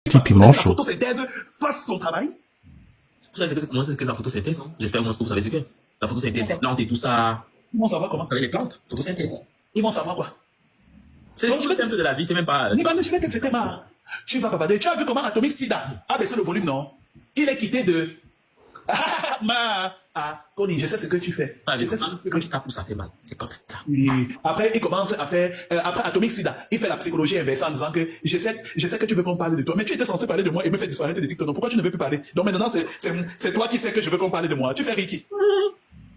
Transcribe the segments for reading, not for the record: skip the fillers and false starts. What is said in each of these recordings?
Petit piment chaud. La photosynthèse fasse son travail. Vous savez comment c'est que la photosynthèse, hein? J'espère au moins que vous savez ce que la photosynthèse des plantes et tout ça. Ils vont savoir comment. Avec les plantes, photosynthèse. Ils vont savoir quoi. C'est le simple de la vie, c'est même pas. Je vais te faire marre. Tu vas pas. Tu as vu comment Atomic Sida a baissé le volume, non? Il est quitté de. Connie, je sais ce que tu fais. Quand tu tapes, ça fait mal. C'est comme ça. Après, il commence à faire. Après Atomic Sida, il fait la psychologie inversée en disant que je sais que tu veux qu'on parle de toi, mais tu étais censé parler de moi et me faire disparaître des TikTok. Donc pourquoi tu ne veux plus parler? Donc maintenant, c'est toi qui sais que je veux qu'on parle de moi. Tu fais Ricky.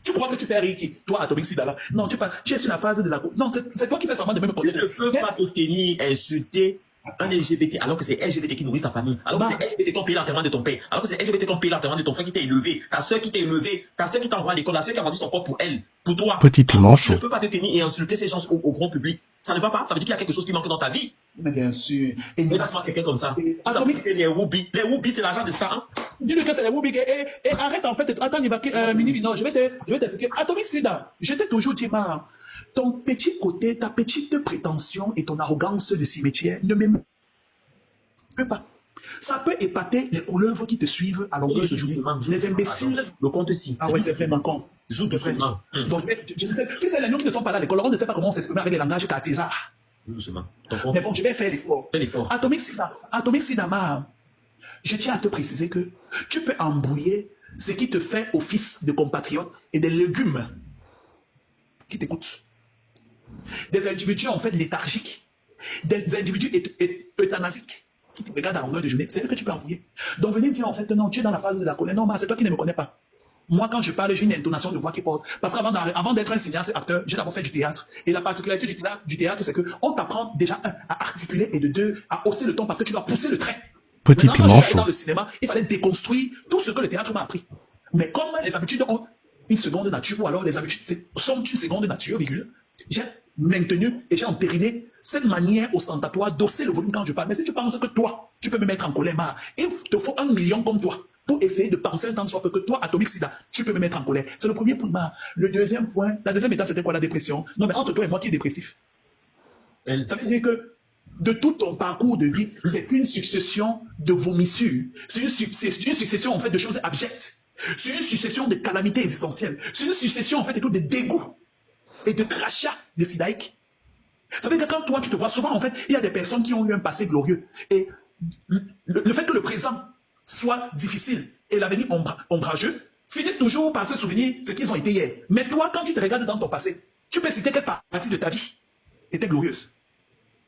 Tu crois que tu fais Ricky, toi, Atomic Sida là? Non, tu es sur la phase de la. Non, c'est toi qui fais semblant de me connaître. Tu ne peux pas te tenir insulter un LGBT alors que c'est LGBT qui nourrit ta famille, alors que c'est LGBT qui ont payé l'enterrement de ton père, alors que c'est LGBT qui ont payé l'enterrement de ton frère qui t'a élevé, ta soeur qui t'a élevé, ta soeur qui t'envoie à l'école, la soeur qui a vendu son corps pour elle, pour toi. Petit piment chaud. Tu ne peux pas te tenir et insulter ces gens au grand public. Ça ne va pas, ça veut dire qu'il y a quelque chose qui manque dans ta vie. Mais bien sûr. Et donne-moi quelqu'un comme ça. Atomic, c'est les Whoopi. Les Whoopi, c'est l'argent de ça. Hein? Dis-lui que c'est les Whoopi. Et arrête en fait. Attends, il va. Non, je vais t'expliquer. Atomic Sida, je t'ai toujours dit, ton petit côté, ta petite prétention et ton arrogance de cimetière ne m'aiment pas. Ça peut épater les couleuvres qui te suivent à longueur de journée. Les imbéciles. Le compte si. Ah ouais, c'est vraiment con. Joue doucement. Donc, tu sais, les gens qui ne sont pas là à l'école, on ne sait pas comment s'exprimer avec les langages cartésards. Joue doucement. Mais bon, je vais faire l'effort. Fais l'effort. Atomic Sida, je tiens à te préciser que tu peux embrouiller ce qui te fait office de compatriote et des légumes qui t'écoutent. Des individus en fait léthargiques, des individus euthanasiques qui te regardent à longueur de journée, c'est eux que tu peux embrouiller. Donc venir dire en fait que non, tu es dans la phase de la colère. Non, c'est toi qui ne me connais pas. Moi, quand je parle, j'ai une intonation de voix qui porte. Parce qu'avant d'être un cinéaste acteur, j'ai d'abord fait du théâtre. Et la particularité du théâtre, c'est qu'on t'apprend déjà, à articuler et de deux, à hausser le ton parce que tu dois pousser le trait. Petit Maintenant, piment quand je suis chaud. dans le cinéma, il fallait déconstruire tout ce que le théâtre m'a appris. Mais comme les habitudes ont une seconde nature, ou alors les habitudes sont une seconde nature, j'ai maintenu et j'ai entériné cette manière ostentatoire d'hausser le volume quand je parle. Mais si tu penses que toi, tu peux me mettre en colère, il te faut 1 million comme toi pour essayer de penser un temps soit peu que toi, Atomic Sida, tu peux me mettre en colère. C'est le premier point. Le deuxième point, la deuxième étape, c'était quoi? La dépression. Non, mais entre toi et moi qui est dépressif. Ça veut dire que de tout ton parcours de vie, c'est une succession de vomissures. C'est une succession, en fait, de choses abjectes. C'est une succession de calamités existentielles. C'est une succession, en fait, de dégoûts et de crachats de sidaïque. Ça veut dire que quand toi, tu te vois souvent, en fait, il y a des personnes qui ont eu un passé glorieux. Et le fait que le présent soit difficile et l'avenir ombrageux, finissent toujours par se souvenir ce qu'ils ont été hier. Mais toi, quand tu te regardes dans ton passé, tu peux citer quelle partie de ta vie était glorieuse.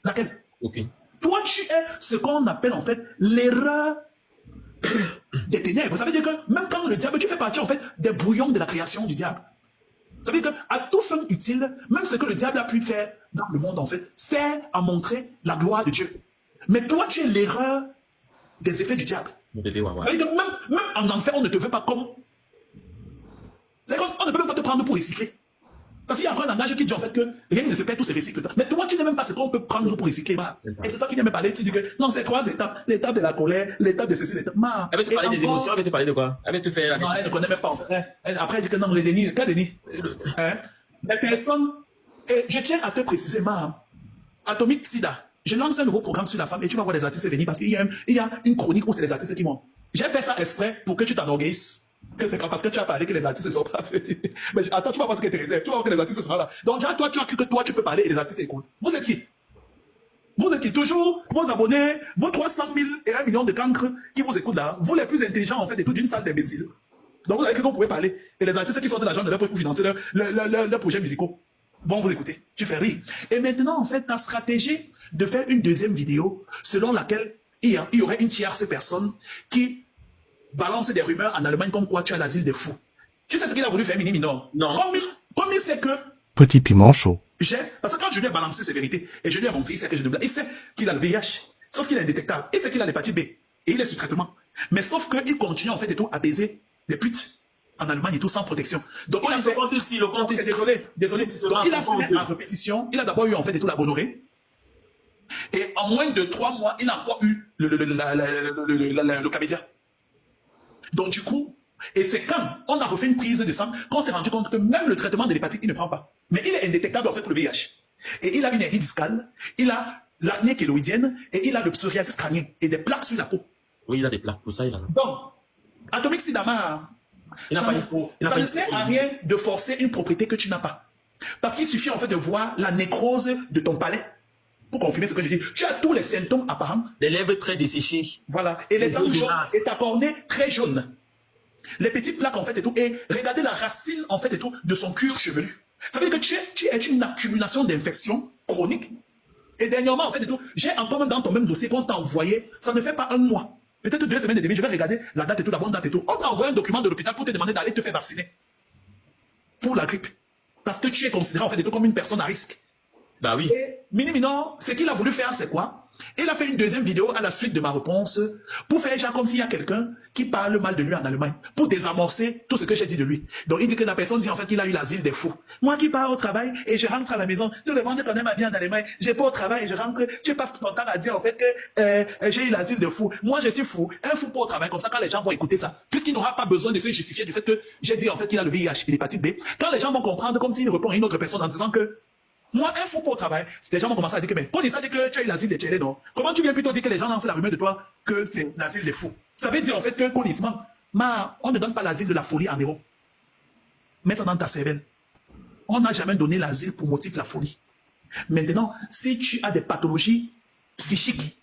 Laquelle? Okay. Toi, tu es ce qu'on appelle en fait l'erreur des ténèbres. Ça veut dire que même quand le diable, tu fais partie en fait des brouillons de la création du diable. Ça veut dire qu'à tout fin utile, même ce que le diable a pu faire dans le monde en fait, c'est à montrer la gloire de Dieu. Mais toi, tu es l'erreur des effets du diable. Ça veut dire que même en enfer, on ne te veut pas comme. On ne peut même pas te prendre pour recycler. Parce qu'il y a un langage qui dit en fait que rien ne se perd, tout se recycle. Mais toi, tu n'es même pas ce qu'on peut prendre pour recycler. Et c'est toi qui viens me parler, qui dit que non, c'est 3 étapes. L'étape de la colère, l'étape de ceci, l'étape. Elle veut te parler des émotions, elle veut te parler de quoi? Elle veut te faire. Non, elle ne connaît même pas. Après, elle dit que non, le déni. Quel déni? Les personnes. Et je tiens à te préciser, Atomic Sida. Je lance un nouveau programme sur la femme et tu vas voir les artistes venir parce qu'il y a une chronique où c'est les artistes qui montent. J'ai fait ça exprès pour que tu t'enorgueillisses. C'est parce que tu as parlé que les artistes ne sont pas faits. Mais attends, tu vas voir ce que tu réserves. Tu vas voir que les artistes seront là. Donc, toi, tu as cru que toi, tu peux parler et les artistes écoutent. Vous êtes qui? Vous êtes qui? Toujours vos abonnés, vos 300 000 et 1 million de cancres qui vous écoutent là. Vous les plus intelligents, en fait, et toute une salle d'imbéciles. Donc, vous avez cru qu'on pouvait parler. Et les artistes qui sortent de l'argent de leur poche pour financer leurs projets musicaux vont vous écouter. Tu fais rire. Et maintenant, en fait, ta stratégie de faire une deuxième vidéo selon laquelle il y aurait une tierce personne qui balance des rumeurs en Allemagne comme quoi tu as l'asile des fous. Tu sais ce qu'il a voulu faire, Mini Minor? Non. Comme il sait que... Petit piment chaud. Parce que quand je lui ai balancé ses vérités, et je lui ai montré, il sait que je ne blague. Il sait qu'il a le VIH, sauf qu'il est indétectable. Il sait qu'il a l'hépatite B, et il est sous traitement. Mais sauf qu'il continue en fait et tout à baiser les putes en Allemagne et tout sans protection. Donc il a fait... Le compte ici. Désolé. Donc il a fait en répétition, il a d'abord eu en fait et tout la gonorrhée. Et en moins de 3 mois, il n'a pas eu le chlamydia. Donc du coup, et c'est quand on a refait une prise de sang qu'on s'est rendu compte que même le traitement de l'hépatite, il ne prend pas. Mais il est indétectable en fait pour le VIH. Et il a une hernie discale, il a l'acné kéloïdienne et il a le psoriasis crânien et des plaques sur la peau. Oui, il a des plaques. Pour ça, il a. Donc, Atomic Sidama, ça ne sert à rien de forcer une propriété que tu n'as pas. Parce qu'il suffit en fait de voir la nécrose de ton palais pour confirmer ce que je dis. Tu as tous les symptômes apparents. Les lèvres très desséchées. Voilà. Et les dents jaunes et ta cornée très jaune. Les petites plaques en fait et tout. Et regardez la racine en fait et tout de son cuir chevelu. Ça veut dire que tu es une accumulation d'infections chroniques. Et dernièrement en fait et tout, j'ai encore même dans ton même dossier qu'on t'a envoyé, ça ne fait pas un mois. Peut-être 2 semaines et demie, je vais regarder la date et tout, la bonne date et tout. On t'a envoyé un document de l'hôpital pour te demander d'aller te faire vacciner. Pour la grippe. Parce que tu es considéré en fait comme une personne à risque. Bah oui. Et Mini Minor, ce qu'il a voulu faire, c'est quoi? Il a fait une deuxième vidéo à la suite de ma réponse pour faire genre comme s'il y a quelqu'un qui parle mal de lui en Allemagne, pour désamorcer tout ce que j'ai dit de lui. Donc il dit que la personne dit en fait qu'il a eu l'asile des fous. Moi qui pars au travail et je rentre à la maison, tout le monde connaît ma vie en Allemagne, je pars au travail et je rentre, tu passes ton temps à dire en fait que j'ai eu l'asile des fous. Moi je suis fou, un fou pas au travail, comme ça quand les gens vont écouter ça, puisqu'il n'aura pas besoin de se justifier du fait que j'ai dit en fait qu'il a le VIH et l'hépatite B, quand les gens vont comprendre comme s'il répond à une autre personne en disant que moi, un fou pour le travail, les gens vont commencer à dire que, mais, Kony, ça dit que tu as eu l'asile des tchélés, non? Comment tu viens plutôt dire que les gens lancent la rumeur de toi que c'est l'asile des fous? Ça veut dire en fait que, connaissement, on ne donne pas l'asile de la folie en héros. Mets ça dans ta cervelle. On n'a jamais donné l'asile pour motif la folie. Maintenant, si tu as des pathologies psychiques,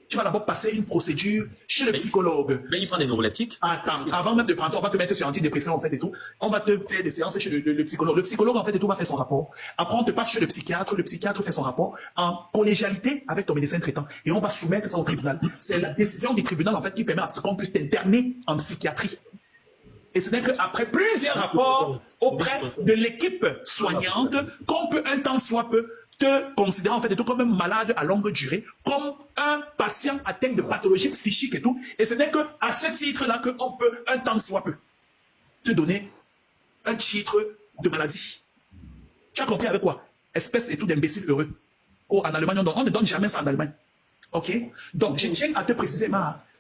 tu vas d'abord passer une procédure chez le psychologue. Mais il prend des neuroleptiques. Attends, avant même de prendre ça, on va te mettre sur antidépression en fait et tout. On va te faire des séances chez le psychologue. Le psychologue en fait et tout va faire son rapport. Après on te passe chez le psychiatre fait son rapport en collégialité avec ton médecin traitant. Et on va soumettre ça au tribunal. C'est la décision du tribunal en fait qui permet à ce qu'on puisse t'interner en psychiatrie. Et ce n'est qu'après plusieurs rapports auprès de l'équipe soignante qu'on peut un temps soit peu te considérer en fait et tout comme un malade à longue durée, comme un patient atteint de pathologie psychique et tout. Et ce n'est qu'à ce titre-là qu'on peut un temps soit peu te donner un titre de maladie. Tu as compris avec quoi? Espèce et tout d'imbécile heureux. Oh, en Allemagne, on ne donne jamais ça en Allemagne. Ok? Donc, je tiens à te préciser,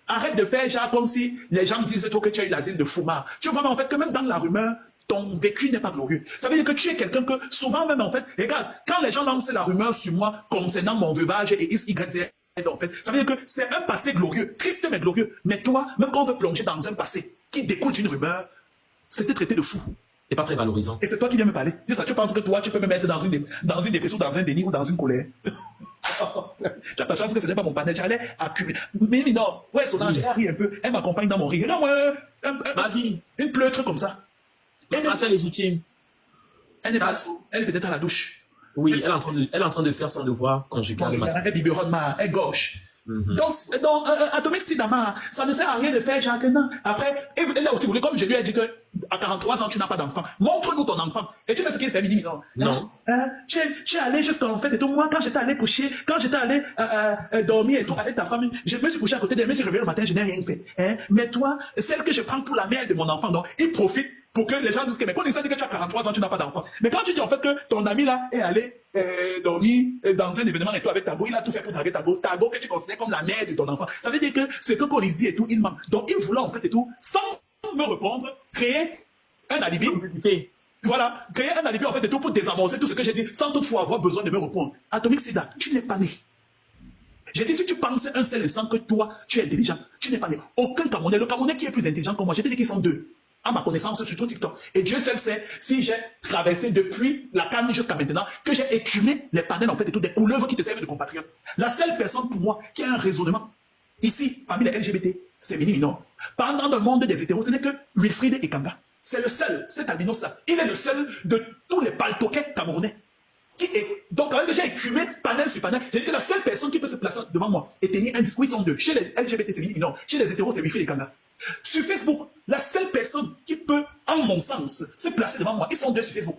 arrête de faire genre comme si les gens disent toi que tu as eu l'asile de Foumar. Tu vois en fait que même dans la rumeur, ton vécu n'est pas glorieux. Ça veut dire que tu es quelqu'un que souvent même en fait, regarde, quand les gens lancent la rumeur sur moi concernant mon veuvage et X, Y, Z, en fait, ça veut dire que c'est un passé glorieux, triste mais glorieux. Mais toi, même quand on veut plonger dans un passé qui découle d'une rumeur, c'était traité de fou. C'est pas très valorisant. Et c'est toi qui viens me parler. Juste ça, tu penses que toi, tu peux me mettre dans une dépression, dans un déni ou dans une colère. Tu as ta chance que ce n'est pas mon panel. J'allais accumuler. Mais non, ouais, Solange, elle rit un peu. Elle m'accompagne dans mon rire. Ma vie. Une pleutre comme ça. C'est légitime. Elle n'est pas. Elle est peut-être à la douche. Oui, elle est en train de faire son devoir conjugal. Elle biberonne, elle gauche. Donc, Atomic Sidama, ça ne sert à rien de faire Jacques, non. Après, elle a aussi voulu, comme je lui ai dit que à 43 ans, tu n'as pas d'enfant. Montre-nous ton enfant. Et tu sais ce qu'il fait, Mini, non? Non. Tu es allé jusqu'en fait et tout. Moi, quand j'étais allé coucher, quand j'étais allé dormir et tout avec ta famille, je me suis couché à côté d'elle, je me suis réveillé le matin, je n'ai rien fait. Mais toi, celle que je prends pour la mère de mon enfant, donc, il profite pour que les gens disent que, mais quand ils disent que tu as 43 ans, tu n'as pas d'enfant. Mais quand tu dis en fait que ton ami là est allé dormir dans un événement et tout avec Tago, il a tout fait pour draguer Tago que tu considères comme la mère de ton enfant. Ça veut dire que ce que Colis dit et tout, il ment. Donc il voulait en fait et tout, sans me répondre, créer un alibi. Voilà, créer un alibi en fait et tout pour désamorcer tout ce que j'ai dit, sans toutefois avoir besoin de me répondre. Atomic Sida, tu n'es pas né. J'ai dit, si tu penses un seul instant que toi, tu es intelligent, tu n'es pas né. Aucun Camerounais, le Camerounais qui est plus intelligent que moi, j'ai dit qu'ils sont deux. À ma connaissance, sur TikTok. Et Dieu seul sait si j'ai traversé depuis la canne jusqu'à maintenant, que j'ai écumé les panels, en fait, et tout, des couleuvres qui te servent de compatriotes. La seule personne pour moi qui a un raisonnement, ici, parmi les LGBT, c'est Mini Minor. Pendant le monde des hétéros, ce n'est que Wilfried Ekanga. C'est le seul, cet albinos-là. Il est le seul de tous les paltoquets camerounais. Donc, quand même, j'ai écumé panel sur panel. J'ai dit que la seule personne qui peut se placer devant moi et tenir un discours, ils sont deux. Chez les LGBT, c'est Mini Minor. Chez les hétéros, c'est Wilfried Ekanga. Sur Facebook, la seule personne qui peut, en mon sens, se placer devant moi, ils sont deux sur Facebook.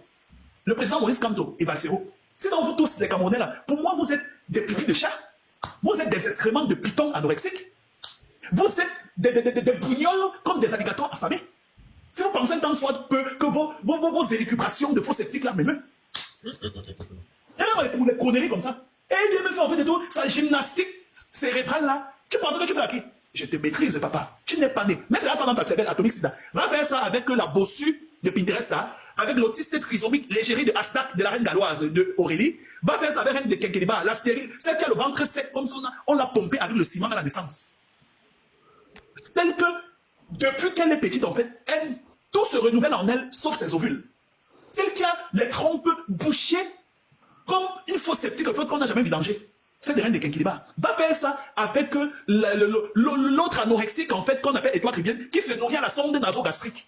Le président Maurice Kamto et Valsero. Sinon, vous tous, les Camerounais là, pour moi, vous êtes des pipis de chat. Vous êtes des excréments de pitons anorexiques. Vous êtes des bougnoles comme des alligators affamés. Si vous pensez tant soit peu que vos élucubrations de faux sceptiques là, même. Et pour les conneries comme ça. Et il me fait en fait de tout, sa gymnastique cérébrale là. Tu penses que tu fais à qui? Je te maîtrise, papa. Tu n'es pas né. Mais c'est là ça dans ta cervelle Atomic Sida. Va faire ça avec la bossue de Pinterest, là, avec l'autiste trisomique, l'égérie de Astak, de la reine galloise, de Aurélie. Va faire ça avec un des quinquilibre, la stérile, celle qui a le ventre sec, comme si on l'a pompé avec le ciment à la naissance. Celle que, depuis qu'elle est petite, en fait, tout se renouvelle en elle, sauf ses ovules. Celle qui a les trompes bouchées, comme une fausse sceptique qu'on n'a jamais vidangée. C'est des reines des quinquilibre. Va faire ça avec l'autre anorexique, en fait, qu'on appelle étoile rivienne, qui se nourrit à la sonde nasogastrique.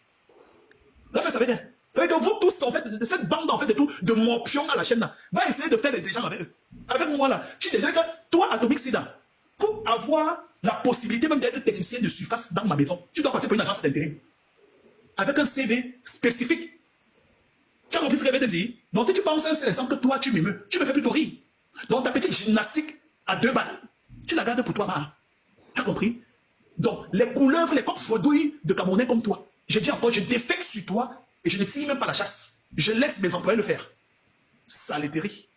Va faire ça avec elle. Ça veut dire que vous tous, en fait, cette bande, en fait, de morpions à la chaîne, là, va essayer de faire des gens avec eux. Avec moi, là. Je dis déjà que toi, Atomic Sida, pour avoir la possibilité même d'être technicien de surface dans ma maison, tu dois passer par une agence d'intérim. Avec un CV spécifique. Tu as compris ce que je vais te dire? Donc, si tu penses c'est exemple que toi, tu m'émeus, tu me fais plutôt rire. Donc, ta petite gymnastique à 2 balles, tu la gardes pour toi, ma. Tu as compris? Donc, les couleuvres, les coqs fredouilles de Camerounais comme toi, je dis encore, je défecte sur toi et je ne tire même pas la chasse. Je laisse mes employés le faire. Saleterie.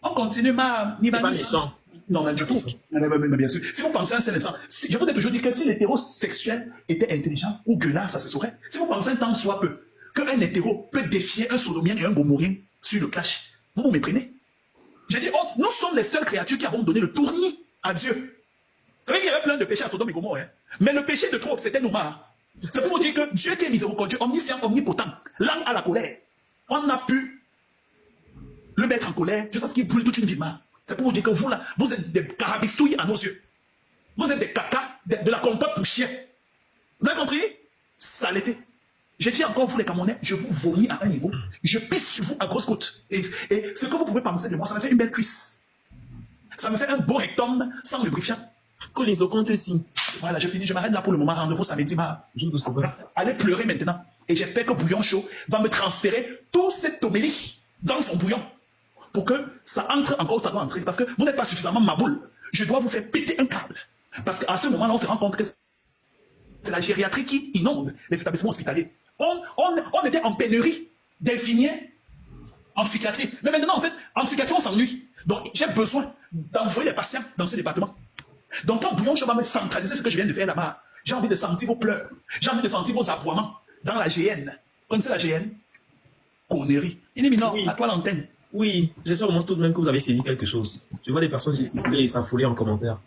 On continue, ma. C'est pas méchant. Non, mais du tout. Mais bien sûr. Si vous pensez à un seul instant, je voudrais toujours dire que si l'hétérosexuel était intelligent ou gueulard, ça se saurait. Si vous pensez un temps soit peu, qu'un hétéro peut défier un sodomien et un gomorien sur le clash, vous vous méprenez. J'ai dit, oh, nous sommes les seules créatures qui avons donné le tournis à Dieu. C'est vrai qu'il y avait plein de péchés à Sodome et Gomorrhe, hein? Mais le péché de trop, c'était Nouma. C'est pour vous dire que Dieu qui est miséricordieux, omniscient, omnipotent, langue à la colère, on a pu le mettre en colère jusqu'à ce qu'il brûle toute une vie. C'est pour vous dire que vous, là, vous êtes des carabistouilles à nos yeux. Vous êtes des caca, de la compote pour chien. Vous avez compris? Saleté. Je dis encore, vous les Camerounais, je vous vomis à un niveau. Je pisse sur vous à grosse côte. Et ce que vous pouvez penser de moi, ça me fait une belle cuisse. Ça me fait un beau rectum sans lubrifiant. Que les comptes aussi. Voilà, je finis, je m'arrête là pour le moment. Rendez-vous samedi. Allez pleurer maintenant. Et j'espère que Bouillon Chaud va me transférer tout cette homélie dans son bouillon. Pour que ça entre encore où ça doit entrer. Parce que vous n'êtes pas suffisamment ma boule. Je dois vous faire péter un câble. Parce qu'à ce moment-là, on se rend compte que c'est la gériatrie qui inonde les établissements hospitaliers. On était en pénurie d'infirmiers en psychiatrie. Mais maintenant, en fait, en psychiatrie, on s'ennuie. Donc, j'ai besoin d'envoyer les patients dans ce département. Donc, quand Bouillon Chaud va me centraliser ce que je viens de faire là-bas, j'ai envie de sentir vos pleurs. J'ai envie de sentir vos aboiements dans la GN. Vous connaissez la GN? Connerie. Il est mineur, Oui. à toi l'antenne. Oui, j'espère au moins tout de même que vous avez saisi quelque chose. Je vois des personnes gesticuler et s'affoler en commentaire.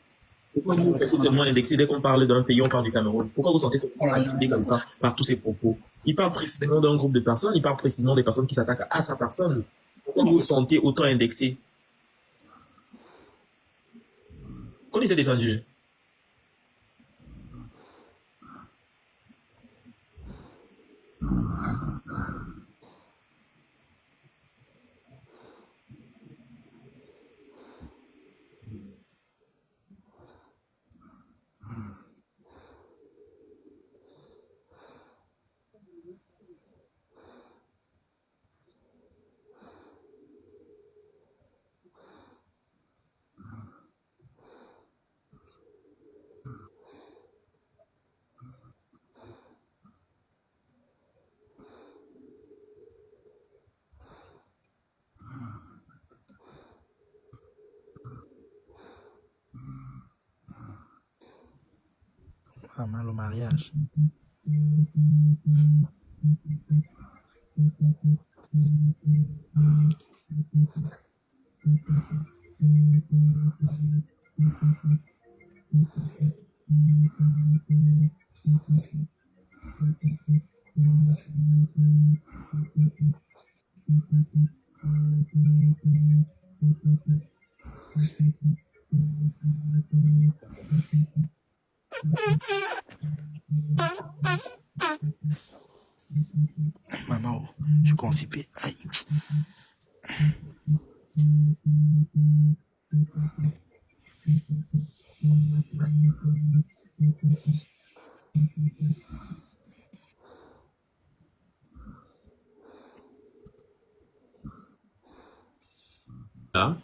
Pourquoi vous faites tellement indexé dès qu'on parle d'un pays, on parle du Cameroun? Pourquoi vous sentez tellement intimidé comme ça par tous ces propos? Il parle précisément d'un groupe de personnes, il parle précisément des personnes qui s'attaquent à sa personne. Pourquoi vous vous sentez autant indexé? Connaissez descendu. Ah, mal au mariage. Maman, je suis constipé. Aïe. Là.